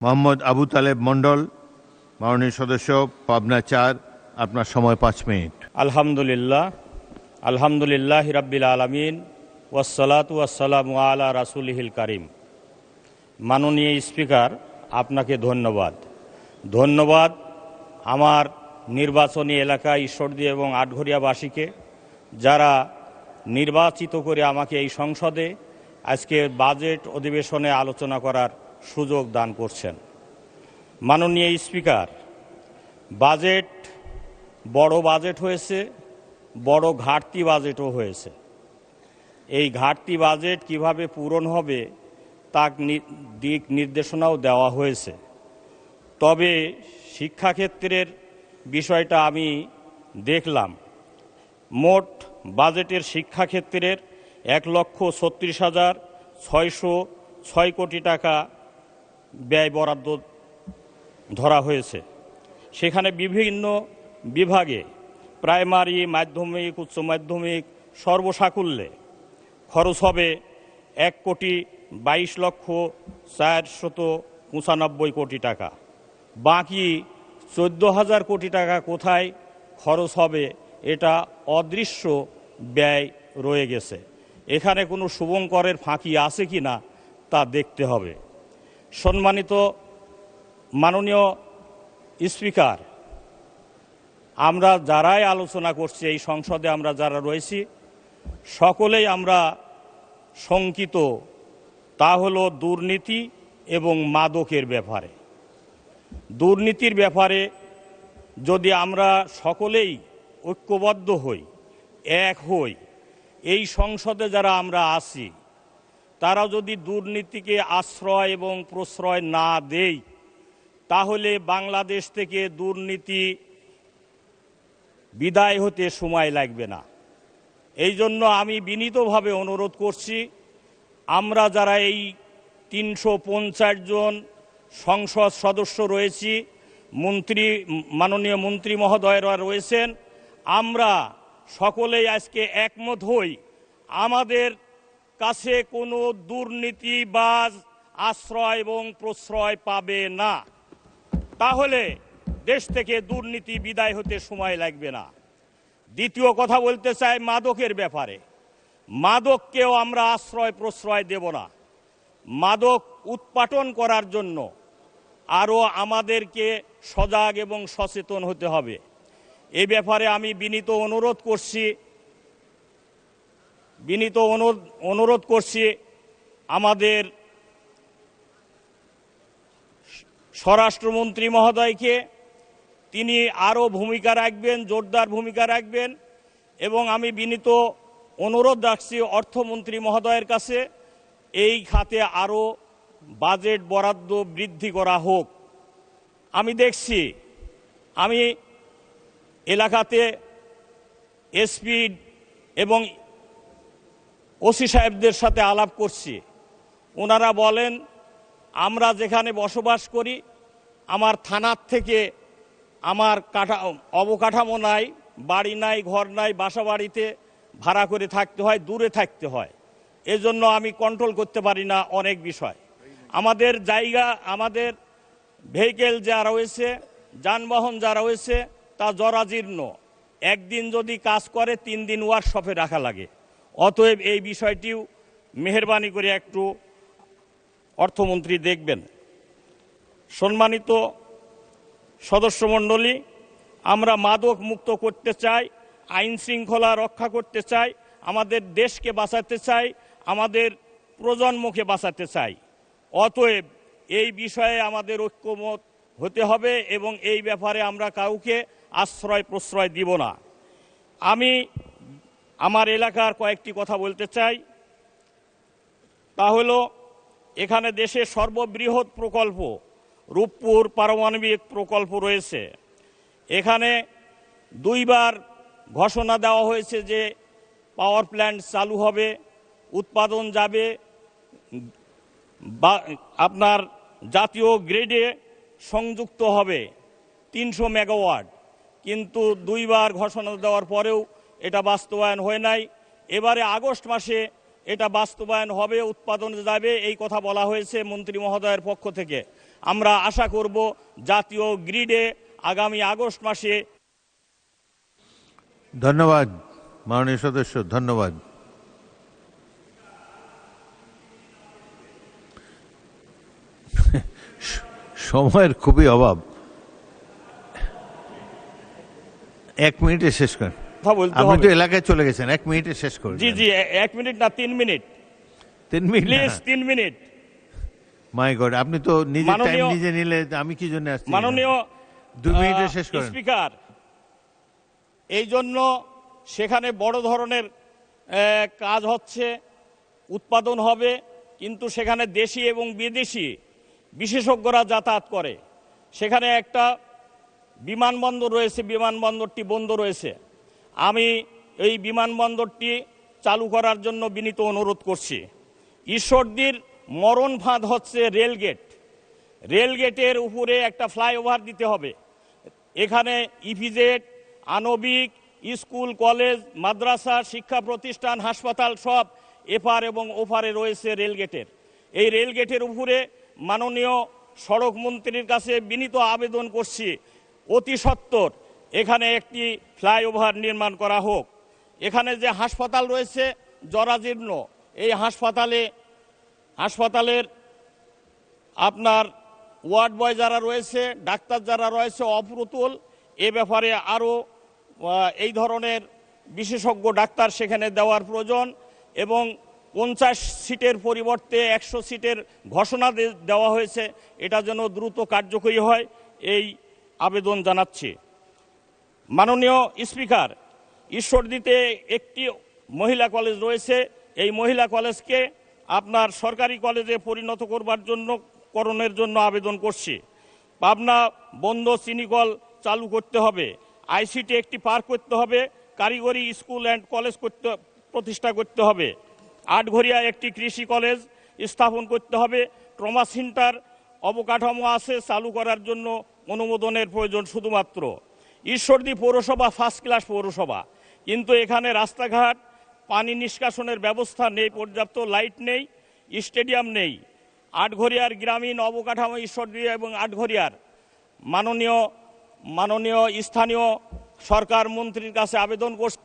মোহাম্মদ আবু তালেব মণ্ডল, মাননীয় সদস্য, পাবনা ৪, আপনার সময় ৫ মিনিট। আলহামদুলিল্লাহ রাব্বিল আলামিন ওয়াসসালাতু ওয়াসসালামু আলা রাসূলিহিল কারীম। মাননীয় স্পিকার, আপনাকে ধন্যবাদ আমার নির্বাচনী এলাকা ঈশ্বরদী এবং আটঘরিয়াবাসীকে, যারা নির্বাচিত করে আমাকে এই সংসদে আজকে বাজেট অধিবেশনে আলোচনা করার সুযোগ দান করছেন। মাননীয় স্পিকার, বড় বাজেট হয়েছে, বড় ঘাটতি বাজেটও হয়েছে। এই ঘাটতি বাজেট কিভাবে পূরণ হবে তার দিক নির্দেশনাও দেওয়া হয়েছে। তবে শিক্ষাক্ষেত্রের বিষয়টা আমি দেখলাম, মোট বাজেটের শিক্ষাক্ষেত্রের ১,৩৬,৬০৬ কোটি টাকা ব্যয় বরাদ্দ ধরা হয়েছে। সেখানে বিভিন্ন বিভাগে প্রাইমারি, মাধ্যমিক, উচ্চ মাধ্যমিক সর্বসাকুল্যে খরচ হবে ১,২২,৪৯৫ কোটি টাকা। বাকি ১৪,০০০ কোটি টাকা কোথায় খরচ হবে এটা অদৃশ্য ব্যয় রয়ে গেছে। এখানে কোনো শুভঙ্করের ফাঁকি আছে কি না তা দেখতে হবে। সম্মানিত মাননীয় স্পিকার, আমরা যারাই আলোচনা করছি এই সংসদে, আমরা যারা রয়েছি সকলেই আমরা শঙ্কিত, তা হলো দুর্নীতি এবং মাদকের ব্যাপারে। দুর্নীতির ব্যাপারে যদি আমরা সকলেই ঐক্যবদ্ধ হই, এক হই, এই সংসদে যারা আমরা আছি তারা যদি দুর্নীতিকে আশ্রয় এবং প্রশ্রয় না দেই, তাহলে বাংলাদেশ থেকে দুর্নীতি বিদায় হতে সময় লাগবে না। এই জন্য আমি বিনীতভাবে অনুরোধ করছি, আমরা যারা এই ৩৫০ জন সংসদ সদস্য রয়েছি, মাননীয় মন্ত্রী মহোদয়রা রয়েছেন, আমরা সকলেই আজকে একমত হই, আমাদের কাছে কোনো দুর্নীতিবাজ আশ্রয় এবং প্রশ্রয় পাবে না। তাহলে দেশ থেকে দুর্নীতি বিদায় হতে সময় লাগবে না। দ্বিতীয় কথা বলতে চাই মাদকের ব্যাপারে। মাদককেও আমরা আশ্রয় প্রশ্রয় দেব না। মাদক উৎপাটন করার জন্য আরও আমাদেরকে সজাগ এবং সচেতন হতে হবে। এই ব্যাপারে আমি বিনীত অনুরোধ করছি আমাদের স্বরাষ্ট্রমন্ত্রী মহোদয়কে, তিনি আরও ভূমিকা রাখবেন, জোরদার ভূমিকা রাখবেন। এবং আমি বিনীত অনুরোধ রাখছি অর্থমন্ত্রী মহোদয়ের কাছে, এই খাতে আরও বাজেট বরাদ্দ বৃদ্ধি করা হোক। আমি দেখছি, আমি এলাকাতে এসপি এবং ওসি সাহেবদের সাথে আলাপ করছি, ওনারা বলেন আমরা যেখানে বসবাস করি, আমার থানার থেকে আমার অবকাঠামো নাই, বাড়ি নাই, ঘর নাই, বাসা বাড়িতে ভাড়া করে থাকতে হয়, দূরে থাকতে হয়। এজন্য আমি কন্ট্রোল করতে পারি না অনেক বিষয়। আমাদের জায়গা, আমাদের ভেহিকেল যা রয়েছে, যানবাহন যা রয়েছে তা জরাজীর্ণ। একদিন যদি কাজ করে 3 দিন ওয়ার্কশপে রাখা লাগে। অতএব এই বিষয়টিও মেহেরবানি করে একটু অর্থমন্ত্রী দেখবেন। সম্মানিত সদস্যমণ্ডলী, আমরা মাদক মুক্ত করতে চাই, আইন শৃঙ্খলা রক্ষা করতে চাই, আমাদের দেশকে বাঁচাতে চাই, আমাদের প্রজন্মকে বাঁচাতে চাই। অতএব এই বিষয়ে আমাদের ঐক্যমত হতে হবে এবং এই ব্যাপারে আমরা কাউকে আশ্রয় প্রশ্রয় দিব না। আমি আমার এলাকার কয়েকটি কথা বলতে চাই। তা হলো, এখানে দেশের সর্ববৃহৎ প্রকল্প রূপপুর পারমাণবিক প্রকল্প রয়েছে। এখানে 2 বার ঘোষণা দেওয়া হয়েছে যে পাওয়ার প্ল্যান্ট চালু হবে, উৎপাদন যাবে, আপনার জাতীয় গ্রিডে সংযুক্ত হবে 300 মেগাওয়াট। কিন্তু 2 বার ঘোষণা দেওয়ার পরেও এটা বাস্তবায়ন হয় নাই। এবারে আগস্ট মাসে এটা বাস্তবায়ন হবে, উৎপাদন যাবে, এই কথা বলা হয়েছে মন্ত্রী মহোদয়ের পক্ষ থেকে। আমরা আশা করব জাতীয় গ্রিডে আগামী আগস্ট মাসে। ধন্যবাদ মাননীয় সদস্য, ধন্যবাদ। সময়ের খুবই অভাব, 1 মিনিটে শেষ করেন। কথা বলতে আপনি হবে। তো এলাকায় চলে গেছেন, 1 মিনিটে শেষ করেন। জি জি, 1 মিনিট না 3 minute 3 minute please, 3 minute. My god, আপনি তো নিজে টাইম মাননীয়- নিজে নিলে আমি কি জন্য আসছি? মাননীয় 2 মিনিটে শেষ করেন। স্পিকার, এই জন্য সেখানে বড় ধরনের কাজ হচ্ছে, উৎপাদন হবে, কিন্তু সেখানে দেশি এবং বিদেশি বিশেষজ্ঞরা যাতায়াত করে। সেখানে একটা বিমানবন্দর রয়েছে, বিমানবন্দরটি বন্ধ রয়েছে। আমি এই বিমানবন্দরটি চালু করার জন্য বিনীত অনুরোধ করছি। ঈশ্বরদীর মরণ ফাঁদ হচ্ছে রেলগেট। রেলগেটের উপরে একটা ফ্লাইওভার দিতে হবে। এখানে ইপিজেড, আণবিক, স্কুল, কলেজ, মাদ্রাসা, শিক্ষা প্রতিষ্ঠান, হাসপাতাল সব এপার এবং ওপারে রয়েছে রেলগেটের। এই রেলগেটের উপরে মাননীয় সড়ক মন্ত্রীর কাছে বিনীত আবেদন করছি, অতি সত্বর এখানে একটি ফ্লাইওভার নির্মাণ করা হোক। এখানে যে হাসপাতাল রয়েছে জরাজীর্ণ, এই হাসপাতালের আপনার ওয়ার্ড বয় যারা রয়েছে, ডাক্তার যারা রয়েছে অপ্রতুল। এ ব্যাপারে আরও এই ধরনের বিশেষজ্ঞ ডাক্তার সেখানে দেওয়ার প্রয়োজন এবং 50 সিটের পরিবর্তে 100 সিটের ঘোষণা দেওয়া হয়েছে, এটা যেন দ্রুত কার্যকরী হয়, এই আবেদন জানাচ্ছি। মাননীয় স্পিকার, ঈশ্বরদীতে একটি মহিলা কলেজ রয়েছে। এই মহিলা কলেজকে আপনার সরকারি কলেজে পরিণত করণের জন্য আবেদন করছি। পাবনা বন্ধ চিনিকল চালু করতে হবে, আইসিটি একটি পার্ক করতে হবে, কারিগরি স্কুল অ্যান্ড কলেজ প্রতিষ্ঠা করতে হবে, আটঘরিয়া একটি কৃষি কলেজ স্থাপন করতে হবে, ট্রমা সেন্টার অবকাঠামো আছে, চালু করার জন্য অনুমোদনের প্রয়োজন শুধুমাত্র। ঈশ্বরদী পৌরসভা ফার্স্ট ক্লাস পৌরসভা, কিন্তু এখানে রাস্তাঘাট, পানি নিষ্কাশনের ব্যবস্থা নেই, পর্যাপ্ত লাইট নেই, স্টেডিয়াম নেই। আটঘরিয়ার গ্রামীণ অবকাঠামো ঈশ্বরদী এবং আটঘরিয়ার মাননীয় স্থানীয় সরকার মন্ত্রীর কাছে আবেদন করছে।